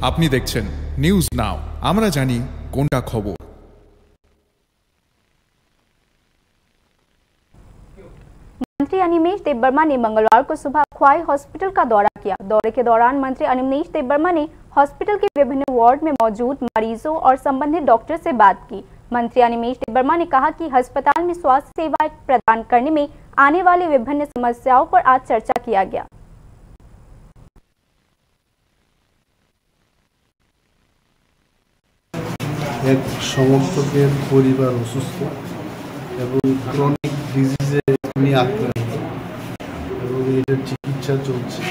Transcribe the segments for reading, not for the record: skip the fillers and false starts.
আপনি দেখছেন news now, আমরা জানি কোনটা খবর। मंत्री अनिमेश देबबर्मा ने मंगलवार को सुबह ख्वाई हॉस्पिटल का दौरा किया। दौरे के दौरान मंत्री अनिमेश देबबर्मा ने हॉस्पिटल के विभिन्न वार्ड में मौजूद मरीजों और संबंधित डॉक्टर से बात की। मंत्री अनिमेश देबबर्मा ने कहा कि अस्पताल में स्वास्थ्य सेवाएं प्रदान करने में आने वाली विभिन्न समस्याओं पर आज चर्चा किया गया। एक সমর্থকের পরিবার অসুস্থ এবং ক্রনিক ডিজিজে উনি আক্রান্ত এবং এটার চিকিৎসা চলছে।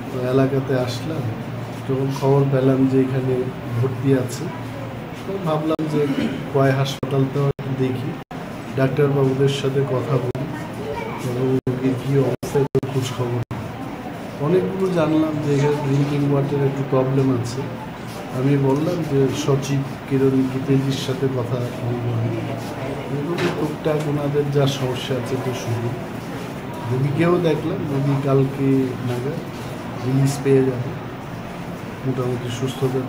তো এলাকাতে আসলাম, যখন খবর পেলাম যে এখানে ভর্তি আছে, তো ভাবলাম যে খোয়াই হাসপাতালটাও একটু দেখি, ডাক্তারবাবুদের সাথে কথা বলি এবং রোগীর কী অবস্থা একটু খোঁজ খবর। অনেকগুলো জানলাম যে এখানে ড্রিঙ্কিং ওয়াটার একটু প্রবলেম আছে। আমি বললাম যে সচিব কিরণ গীতেজির সাথে কথা বলবো, এগুলো টুকটাক ওনাদের যা সমস্যা আছে তো শুনি। রোগীকেও দেখলাম, রোগী কালকে নাগাদ রিলিজ পেয়ে যাবে, মোটামুটি সুস্থতার